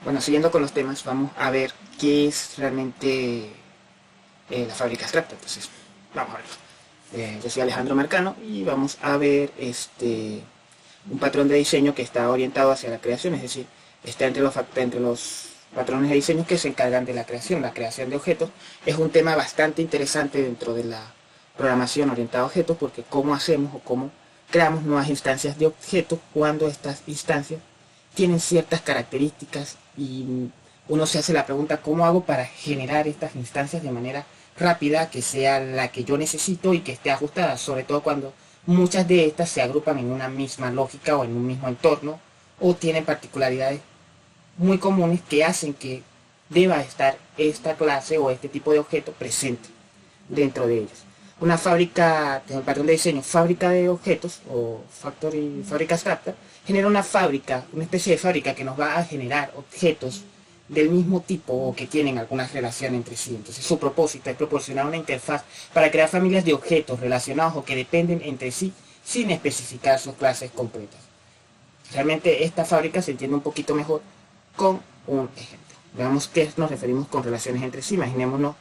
Bueno, siguiendo con los temas, vamos a ver qué es realmente la fábrica Scrapta. Entonces, vamos a ver. Yo soy Alejandro Marcano y vamos a ver un patrón de diseño que está orientado hacia la creación, es decir, está entre los patrones de diseño que se encargan de la creación de objetos. Es un tema bastante interesante dentro de la programación orientada a objetos, porque cómo hacemos o cómo creamos nuevas instancias de objetos cuando estas instancias tienen ciertas características y uno se hace la pregunta: ¿cómo hago para generar estas instancias de manera rápida, que sea la que yo necesito y que esté ajustada? Sobre todo cuando muchas de estas se agrupan en una misma lógica o en un mismo entorno, o tienen particularidades muy comunes que hacen que deba estar esta clase o este tipo de objeto presente dentro de ellos. Una fábrica, el patrón de diseño fábrica de objetos o fábrica abstracta, genera una fábrica, una especie de fábrica que nos va a generar objetos del mismo tipo o que tienen alguna relación entre sí. Entonces su propósito es proporcionar una interfaz para crear familias de objetos relacionados o que dependen entre sí sin especificar sus clases concretas. Realmente esta fábrica se entiende un poquito mejor con un ejemplo. Veamos qué nos referimos con relaciones entre sí. Imaginémonos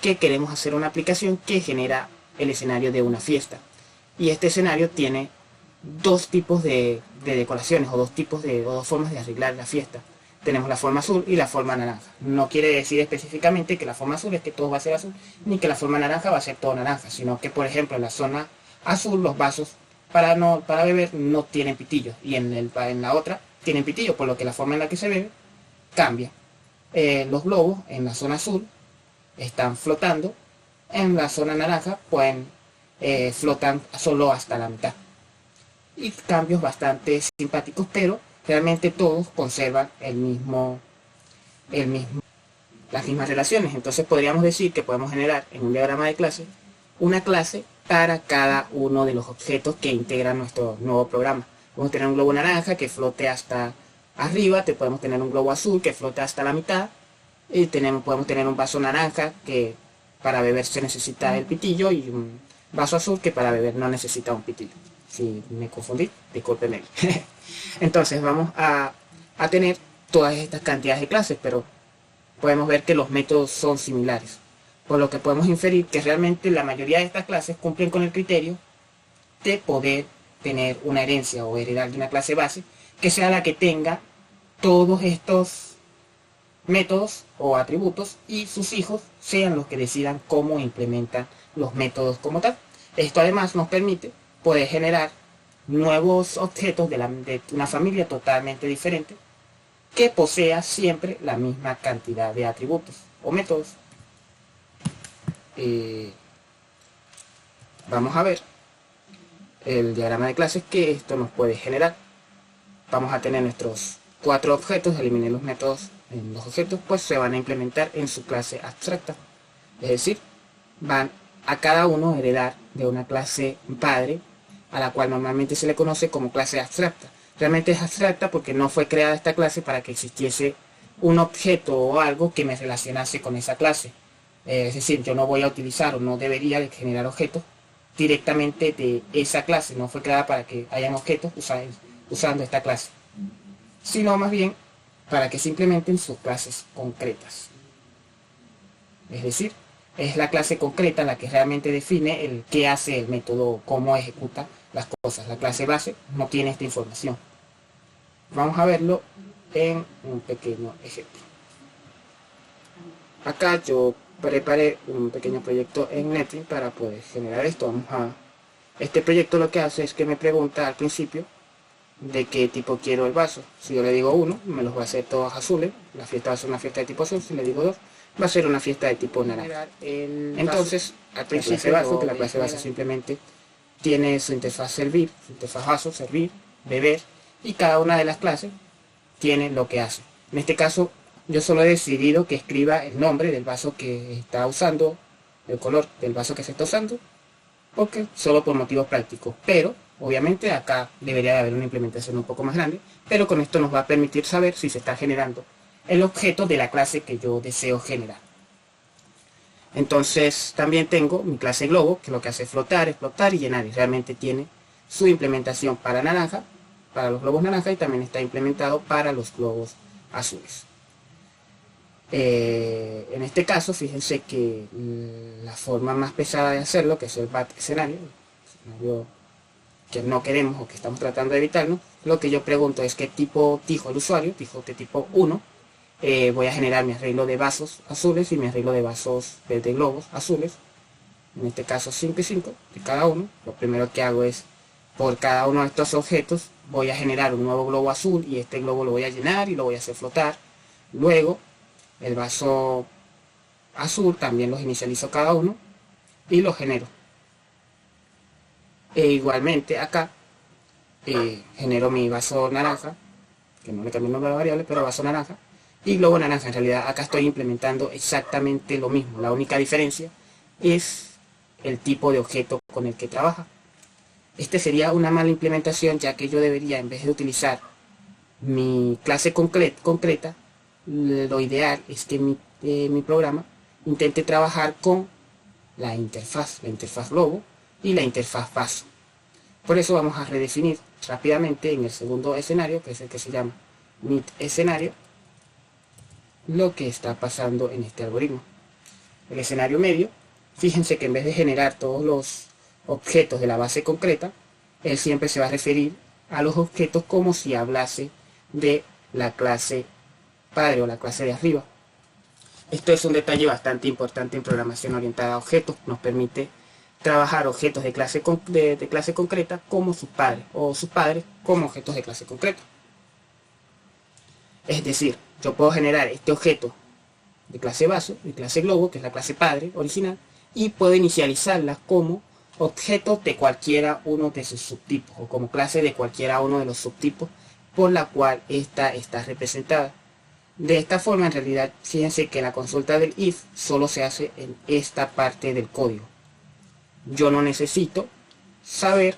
que queremos hacer una aplicación que genera el escenario de una fiesta. Y este escenario tiene dos tipos de decoraciones o dos formas de arreglar la fiesta. Tenemos la forma azul y la forma naranja. No quiere decir específicamente que la forma azul es que todo va a ser azul, ni que la forma naranja va a ser todo naranja, sino que, por ejemplo, en la zona azul los vasos para beber no tienen pitillos, y en la otra tienen pitillos, por lo que la forma en la que se bebe cambia. Los globos en la zona azul están flotando, en la zona naranja pueden flotan solo hasta la mitad. Y cambios bastante simpáticos, pero realmente todos conservan las mismas relaciones. Entonces podríamos decir que podemos generar en un diagrama de clase una clase para cada uno de los objetos que integran nuestro nuevo programa. Podemos tener un globo naranja que flote hasta arriba, podemos tener un globo azul que flote hasta la mitad, y podemos tener un vaso naranja que para beber se necesita el pitillo, y un vaso azul que para beber no necesita un pitillo. Si me confundí, discúlpenme. Entonces vamos a tener todas estas cantidades de clases, pero podemos ver que los métodos son similares, por lo que podemos inferir que realmente la mayoría de estas clases cumplen con el criterio de poder tener una herencia o heredar de una clase base que sea la que tenga todos estos métodos o atributos, y sus hijos sean los que decidan cómo implementan los métodos como tal. Esto además nos permite poder generar nuevos objetos de una familia totalmente diferente que posea siempre la misma cantidad de atributos o métodos. Vamos a ver el diagrama de clases que esto nos puede generar. Vamos a tener nuestros 4 objetos. Eliminé los métodos en los objetos, pues se van a implementar en su clase abstracta, es decir, van a cada uno heredar de una clase padre, a la cual normalmente se le conoce como clase abstracta. Realmente es abstracta porque no fue creada esta clase para que existiese un objeto o algo que me relacionase con esa clase. Es decir, yo no voy a utilizar o no debería de generar objetos directamente de esa clase. No fue creada para que hayan objetos usando esta clase, sino más bien para que se implementen sus clases concretas. Es decir, es la clase concreta la que realmente define el qué hace el método, cómo ejecuta las cosas. La clase base no tiene esta información. Vamos a verlo en un pequeño ejemplo. Acá yo preparé un pequeño proyecto en Netlink para poder generar esto. Este proyecto lo que hace es que me pregunta al principio de qué tipo quiero el vaso. Si yo le digo 1, me los va a hacer todos azules. La fiesta va a ser una fiesta de tipo azul. Si le digo 2, va a ser una fiesta de tipo naranja. Entonces, al principio vaso, que la clase base simplemente tiene su interfaz servir, su interfaz vaso, servir, beber, y cada una de las clases tiene lo que hace. En este caso, yo solo he decidido que escriba el nombre del vaso que está usando, el color del vaso que se está usando, porque solo por motivos prácticos. Pero obviamente acá debería de haber una implementación un poco más grande, pero con esto nos va a permitir saber si se está generando el objeto de la clase que yo deseo generar. Entonces también tengo mi clase globo, que lo que hace es flotar, explotar y llenar, y realmente tiene su implementación para naranja, para los globos naranja, y también está implementado para los globos azules. En este caso, fíjense que la forma más pesada de hacerlo, que es el bad escenario que no queremos o que estamos tratando de evitarnos, lo que yo pregunto es qué tipo dijo el usuario, dijo de tipo 1, voy a generar mi arreglo de vasos azules y mi arreglo de vasos de globos azules, en este caso 5 y 5 de cada uno. Lo primero que hago es, por cada uno de estos objetos, voy a generar un nuevo globo azul y este globo lo voy a llenar y lo voy a hacer flotar. Luego, el vaso azul también los inicializo cada uno y los genero. E igualmente acá genero mi vaso naranja, que no le cambio el nombre a la variable, pero vaso naranja y globo naranja. En realidad acá estoy implementando exactamente lo mismo. La única diferencia es el tipo de objeto con el que trabaja. Este sería una mala implementación, ya que yo debería, en vez de utilizar mi clase concreta, lo ideal es que mi programa intente trabajar con la interfaz globo y la interfaz vaso. Por eso vamos a redefinir rápidamente en el segundo escenario, que es el que se llama mid escenario, lo que está pasando en este algoritmo. El escenario medio, fíjense que en vez de generar todos los objetos de la base concreta, él siempre se va a referir a los objetos como si hablase de la clase padre o la clase de arriba. Esto es un detalle bastante importante en programación orientada a objetos. Nos permite trabajar objetos de clase concreta como sus padres, o sus padres como objetos de clase concreta. Es decir, yo puedo generar este objeto de clase vaso, de clase globo, que es la clase padre original, y puedo inicializarla como objeto de cualquiera uno de sus subtipos, o como clase de cualquiera uno de los subtipos por la cual esta está representada. De esta forma, en realidad, fíjense que la consulta del if solo se hace en esta parte del código. Yo no necesito saber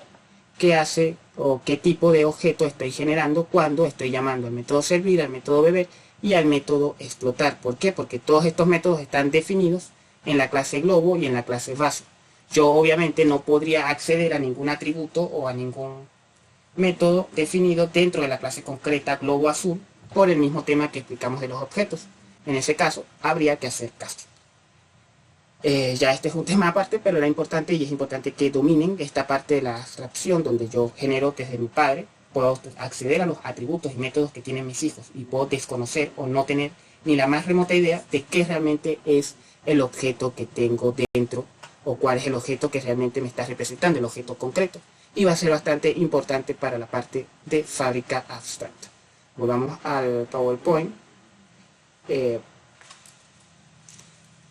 qué hace o qué tipo de objeto estoy generando cuando estoy llamando al método servir, al método beber y al método explotar. ¿Por qué? Porque todos estos métodos están definidos en la clase globo y en la clase vaso. Yo obviamente no podría acceder a ningún atributo o a ningún método definido dentro de la clase concreta globo azul por el mismo tema que explicamos de los objetos. En ese caso, habría que hacer casting. Ya este es un tema aparte, pero era importante y es importante que dominen esta parte de la abstracción donde yo genero desde mi padre, puedo acceder a los atributos y métodos que tienen mis hijos y puedo desconocer o no tener ni la más remota idea de qué realmente es el objeto que tengo dentro o cuál es el objeto que realmente me está representando, el objeto concreto. Y va a ser bastante importante para la parte de fábrica abstracta. Volvamos al PowerPoint.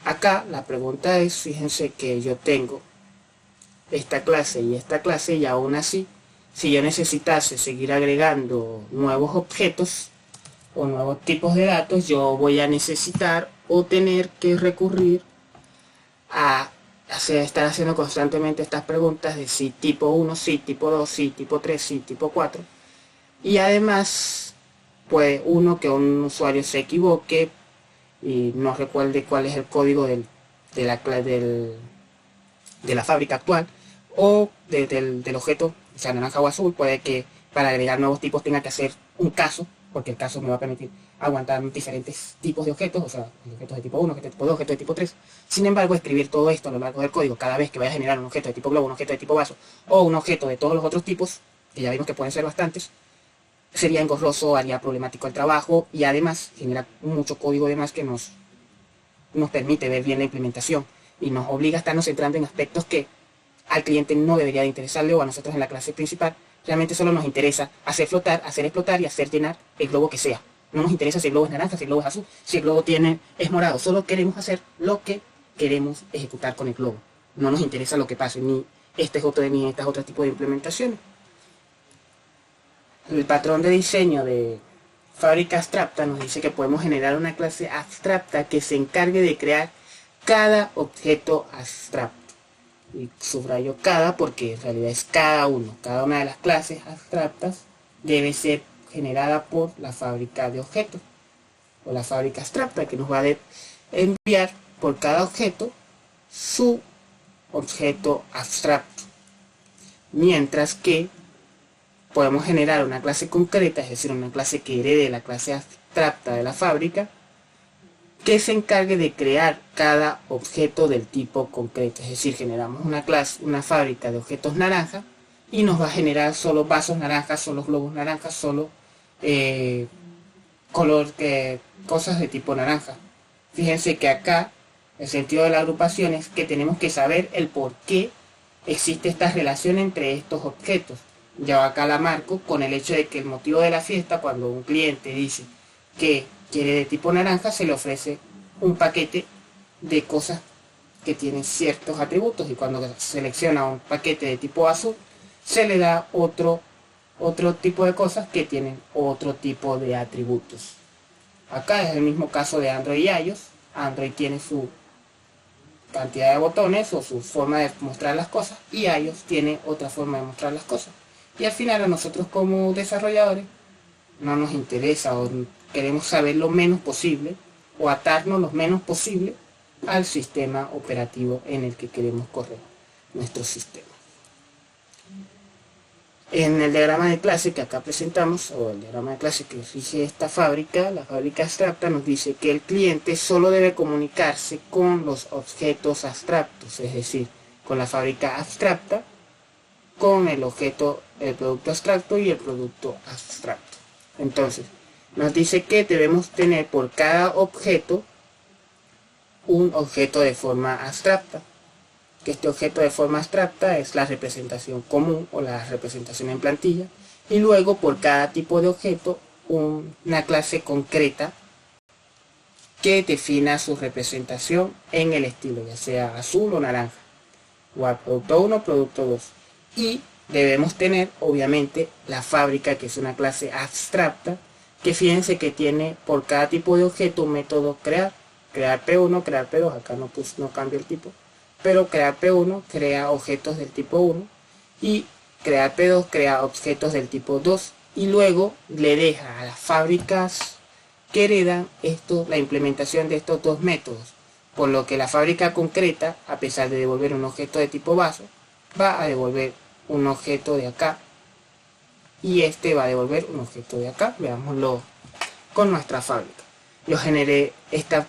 Acá la pregunta es, fíjense que yo tengo esta clase y aún así, si yo necesitase seguir agregando nuevos objetos o nuevos tipos de datos, yo voy a necesitar o tener que recurrir a estar haciendo constantemente estas preguntas de si tipo 1, si tipo 2, si tipo 3, si tipo 4. Y además, puede uno que un usuario se equivoque y no recuerde cuál es el código de la fábrica actual o del objeto, o sea, naranja o azul. Puede que para agregar nuevos tipos tenga que hacer un caso, porque el caso me va a permitir aguantar diferentes tipos de objetos, o sea, objetos de tipo 1, objetos de tipo 2, objetos de tipo 3. Sin embargo, escribir todo esto a lo largo del código, cada vez que vaya a generar un objeto de tipo globo, un objeto de tipo vaso o un objeto de todos los otros tipos, que ya vimos que pueden ser bastantes, sería engorroso, haría problemático el trabajo y además genera mucho código de más que nos permite ver bien la implementación y nos obliga a estarnos centrando en aspectos que al cliente no debería de interesarle, o a nosotros en la clase principal realmente solo nos interesa hacer flotar, hacer explotar y hacer llenar el globo que sea. No nos interesa si el globo es naranja, si el globo es azul, si el globo es morado. Solo queremos hacer lo que queremos ejecutar con el globo. No nos interesa lo que pase, ni este es otro ni este es otro tipo de implementaciones. El patrón de diseño de fábrica abstracta nos dice que podemos generar una clase abstracta que se encargue de crear cada objeto abstracto. Y subrayo cada porque en realidad es cada uno. Cada una de las clases abstractas debe ser generada por la fábrica de objetos o la fábrica abstracta, que nos va a enviar por cada objeto su objeto abstracto. Mientras que podemos generar una clase concreta, es decir, una clase que herede de la clase abstracta de la fábrica que se encargue de crear cada objeto del tipo concreto. Es decir, generamos una fábrica de objetos naranja y nos va a generar solo vasos naranjas, solo globos naranjas, solo cosas de tipo naranja. Fíjense que acá el sentido de la agrupación es que tenemos que saber el por qué existe esta relación entre estos objetos. Yo acá la marco con el hecho de que el motivo de la fiesta, cuando un cliente dice que quiere de tipo naranja, se le ofrece un paquete de cosas que tienen ciertos atributos, y cuando selecciona un paquete de tipo azul, se le da otro tipo de cosas que tienen otro tipo de atributos. Acá es el mismo caso de Android y iOS. Android tiene su cantidad de botones o su forma de mostrar las cosas, y iOS tiene otra forma de mostrar las cosas. Y al final a nosotros como desarrolladores no nos interesa, o queremos saber lo menos posible o atarnos lo menos posible al sistema operativo en el que queremos correr nuestro sistema. En el diagrama de clase que acá presentamos, o el diagrama de clase que rige esta fábrica, la fábrica abstracta, nos dice que el cliente solo debe comunicarse con los objetos abstractos, es decir, con la fábrica abstracta, con el producto abstracto y el producto abstracto. Entonces, nos dice que debemos tener por cada objeto un objeto de forma abstracta, que este objeto de forma abstracta es la representación común o la representación en plantilla, y luego por cada tipo de objeto una clase concreta que defina su representación en el estilo, ya sea azul o naranja, o al producto 1 o producto 2. Y debemos tener obviamente la fábrica, que es una clase abstracta, que fíjense que tiene por cada tipo de objeto un método crear P1, crear P2, acá no cambia el tipo, pero crear P1 crea objetos del tipo 1 y crear P2 crea objetos del tipo 2, y luego le deja a las fábricas que heredan la implementación de estos dos métodos, por lo que la fábrica concreta, a pesar de devolver un objeto de tipo vaso, va a devolver un objeto de acá, y este va a devolver un objeto de acá. Veámoslo con nuestra fábrica. Yo generé esta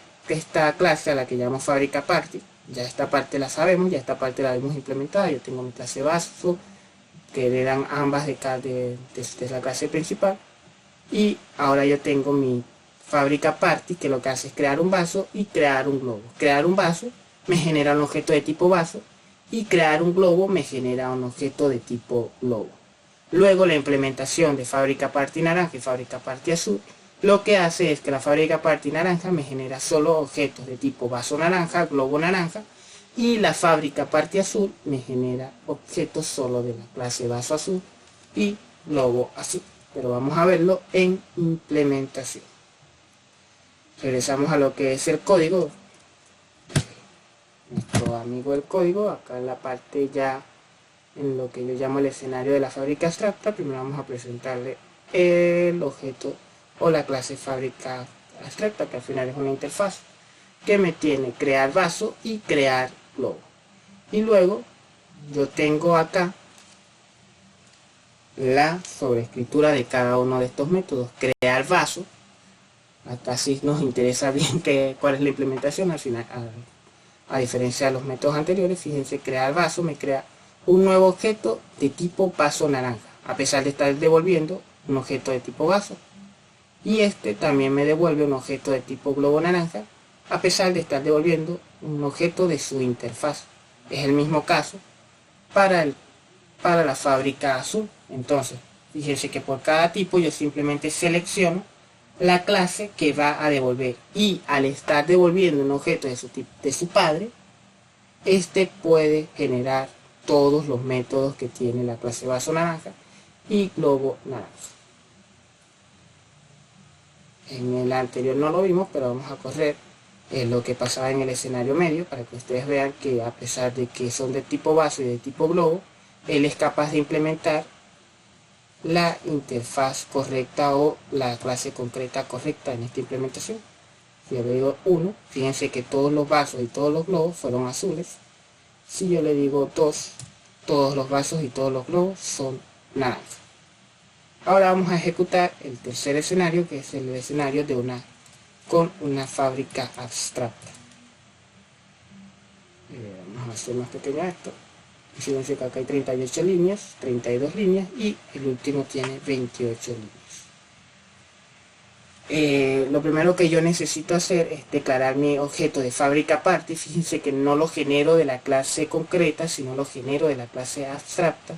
clase a la que llamo fábrica party. Ya esta parte la sabemos, ya esta parte la hemos implementado. Yo tengo mi clase vaso, que heredan ambas de la clase principal, y ahora yo tengo mi fábrica party, que lo que hace es crear un vaso y crear un globo. Crear un vaso me genera un objeto de tipo vaso, y crear un globo me genera un objeto de tipo globo. Luego la implementación de fábrica party naranja y fábrica party azul lo que hace es que la fábrica party naranja me genera solo objetos de tipo vaso naranja, globo naranja, y la fábrica party azul me genera objetos solo de la clase vaso azul y globo azul. Pero vamos a verlo en implementación. Regresamos a lo que es el código. Nuestro amigo el código, acá en la parte ya en lo que yo llamo el escenario de la fábrica abstracta. Primero vamos a presentarle el objeto o la clase fábrica abstracta, que al final es una interfaz que me tiene crear vaso y crear globo. Y luego yo tengo acá la sobreescritura de cada uno de estos métodos. Crear vaso, acá sí nos interesa bien cuál es la implementación. Al final, a diferencia de los métodos anteriores, fíjense, crear vaso me crea un nuevo objeto de tipo vaso naranja, a pesar de estar devolviendo un objeto de tipo vaso. Y este también me devuelve un objeto de tipo globo naranja, a pesar de estar devolviendo un objeto de su interfaz. Es el mismo caso para la fábrica azul. Entonces, fíjense que por cada tipo yo simplemente selecciono la clase que va a devolver, y al estar devolviendo un objeto de su padre, este puede generar todos los métodos que tiene la clase vaso naranja y globo naranja. En el anterior no lo vimos, pero vamos a correr lo que pasaba en el escenario medio, para que ustedes vean que a pesar de que son de tipo vaso y de tipo globo, él es capaz de implementar la interfaz correcta o la clase concreta correcta en esta implementación. Si yo le digo 1, fíjense que todos los vasos y todos los globos fueron azules. Si yo le digo 2, todos los vasos y todos los globos son naranjas. Ahora vamos a ejecutar el tercer escenario, que es el escenario de con una fábrica abstracta. Vamos a hacer más pequeño esto. Fíjense que acá hay 38 líneas, 32 líneas y el último tiene 28 líneas. Lo primero que yo necesito hacer es declarar mi objeto de fábrica aparte. Fíjense que no lo genero de la clase concreta, sino lo genero de la clase abstracta.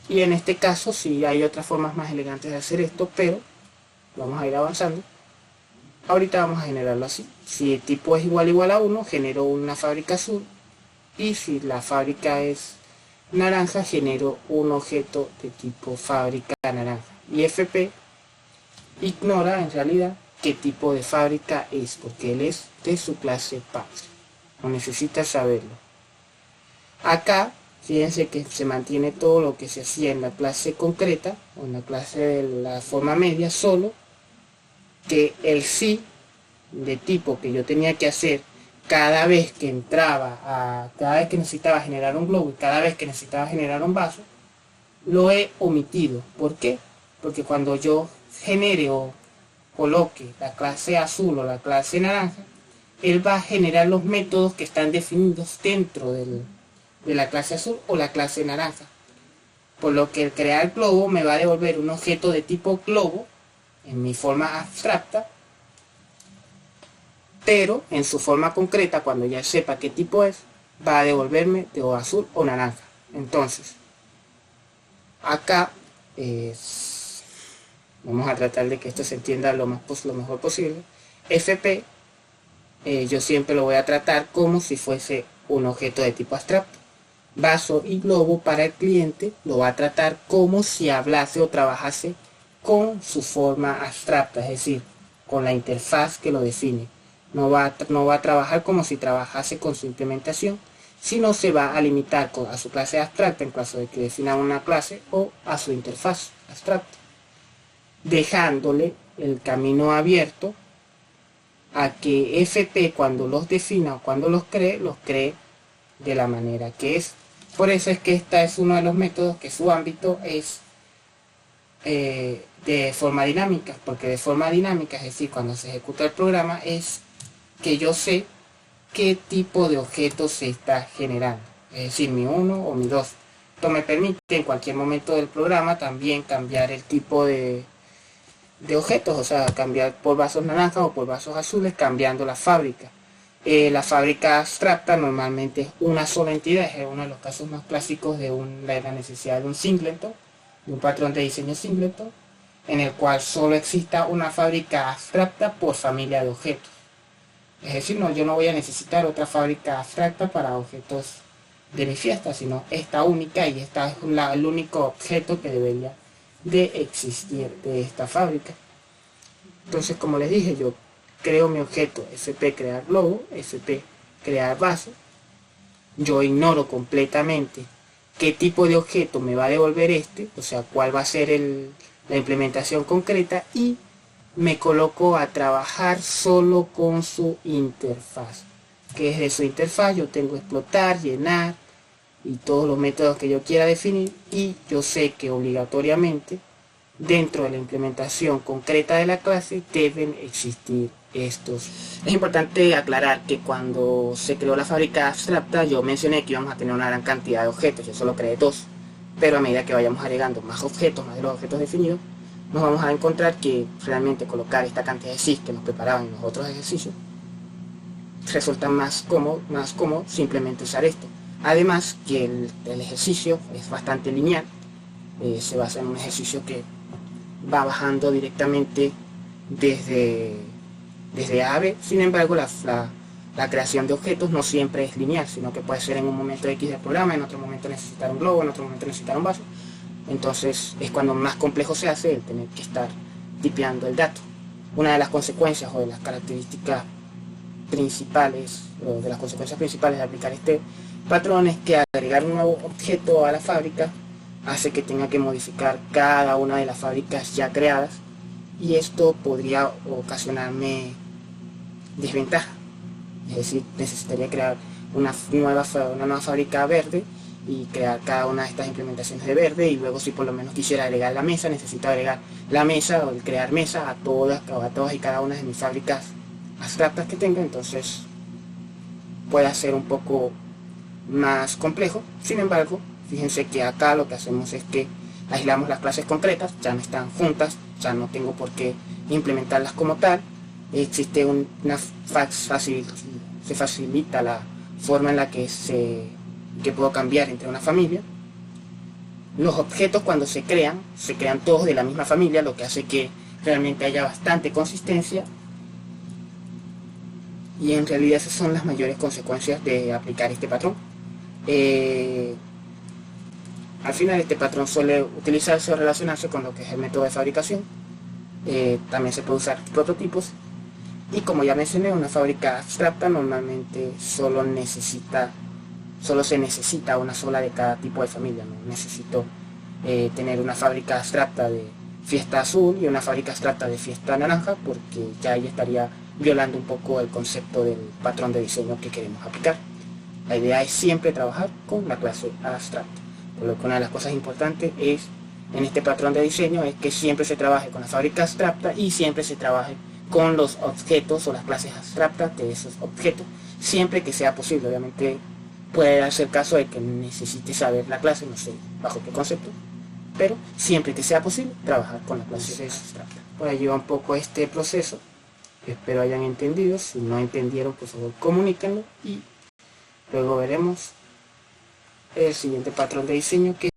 Y en este caso sí hay otras formas más elegantes de hacer esto, pero vamos a ir avanzando. Ahorita vamos a generarlo así. Si el tipo es igual a 1, genero una fábrica azul. Y si la fábrica es naranja, genero un objeto de tipo fábrica naranja. Y FP ignora en realidad qué tipo de fábrica es, porque él es de su clase padre. No necesita saberlo. Acá, fíjense que se mantiene todo lo que se hacía en la clase concreta, o en la clase de la forma media, solo que el sí de tipo que yo tenía que hacer cada vez que cada vez que necesitaba generar un globo y cada vez que necesitaba generar un vaso, lo he omitido. ¿Por qué? Porque cuando yo genere o coloque la clase azul o la clase naranja, él va a generar los métodos que están definidos dentro de la clase azul o la clase naranja. Por lo que el crear globo me va a devolver un objeto de tipo globo en mi forma abstracta, pero en su forma concreta, cuando ya sepa qué tipo es, va a devolverme de o azul o naranja. Entonces, acá vamos a tratar de que esto se entienda lo mejor posible. FP, yo siempre lo voy a tratar como si fuese un objeto de tipo abstracto. Vaso y globo para el cliente lo va a tratar como si hablase o trabajase con su forma abstracta, es decir, con la interfaz que lo define. No va a trabajar como si trabajase con su implementación, sino se va a limitar a su clase abstracta en caso de que defina una clase o a su interfaz abstracta, dejándole el camino abierto a que FP cuando los defina o cuando los cree de la manera que es. Por eso es que este es uno de los métodos que su ámbito es de forma dinámica, porque de forma dinámica, es decir, cuando se ejecuta el programa, es que yo sé qué tipo de objeto se está generando, es decir, mi 1 o mi 2. Esto me permite en cualquier momento del programa también cambiar el tipo de objetos, o sea, cambiar por vasos naranjas o por vasos azules, cambiando la fábrica. La fábrica abstracta normalmente es una sola entidad, es uno de los casos más clásicos de la necesidad de un singleton, de un patrón de diseño singleton, en el cual solo exista una fábrica abstracta por familia de objetos. Es decir, yo no voy a necesitar otra fábrica abstracta para objetos de mi fiesta, sino esta única, y esta es el único objeto que debería de existir de esta fábrica. Entonces, como les dije, yo creo mi objeto FP crear globo, FP crear vaso. Yo ignoro completamente qué tipo de objeto me va a devolver o sea, cuál va a ser la implementación concreta, y me coloco a trabajar solo con su interfaz, que es de su interfaz yo tengo explotar, llenar y todos los métodos que yo quiera definir, y yo sé que obligatoriamente dentro de la implementación concreta de la clase deben existir estos. Es importante aclarar que cuando se creó la fábrica abstracta yo mencioné que íbamos a tener una gran cantidad de objetos, yo solo creé 2, pero a medida que vayamos agregando más objetos, más de los objetos definidos, nos vamos a encontrar que realmente colocar esta cantidad de sys que nos preparaban en los otros ejercicios resulta más cómodo simplemente usar esto. Además que el ejercicio es bastante lineal, se basa en un ejercicio que va bajando directamente desde A a B. Sin embargo, la creación de objetos no siempre es lineal, sino que puede ser en un momento X del programa, en otro momento necesitar un globo, en otro momento necesitar un vaso. Entonces es cuando más complejo se hace el tener que estar tipeando el dato. Una de las consecuencias o de las características principales, o de las consecuencias principales de aplicar este patrón, es que agregar un nuevo objeto a la fábrica hace que tenga que modificar cada una de las fábricas ya creadas, y esto podría ocasionarme desventaja. Es decir, necesitaría crear una nueva fábrica verde y crear cada una de estas implementaciones de verde, y luego si por lo menos quisiera agregar la mesa, necesito agregar la mesa o el crear mesa a todas y cada una de mis fábricas abstractas que tenga. Entonces puede ser un poco más complejo. Sin embargo, fíjense que acá lo que hacemos es que aislamos las clases concretas, ya no están juntas, ya no tengo por qué implementarlas como tal. Existe se facilita la forma en la que puedo cambiar entre una familia. Los objetos, cuando se crean todos de la misma familia, lo que hace que realmente haya bastante consistencia, y en realidad esas son las mayores consecuencias de aplicar este patrón. Al final este patrón suele utilizarse o relacionarse con lo que es el método de fabricación. También se puede usar prototipos, y como ya mencioné, una fábrica abstracta normalmente solo se necesita una sola de cada tipo de familia. No necesito tener una fábrica abstracta de fiesta azul y una fábrica abstracta de fiesta naranja, porque ya ahí estaría violando un poco el concepto del patrón de diseño que queremos aplicar. La idea es siempre trabajar con la clase abstracta, por lo que una de las cosas importantes en este patrón de diseño es que siempre se trabaje con la fábrica abstracta y siempre se trabaje con los objetos o las clases abstractas de esos objetos, siempre que sea posible. Obviamente puede darse el caso de que necesite saber la clase, no sé bajo qué concepto, pero siempre que sea posible trabajar con la clase abstracta. Por ahí va un poco este proceso. Espero hayan entendido. Si no entendieron, por favor comuníquenlo, y luego veremos el siguiente patrón de diseño, que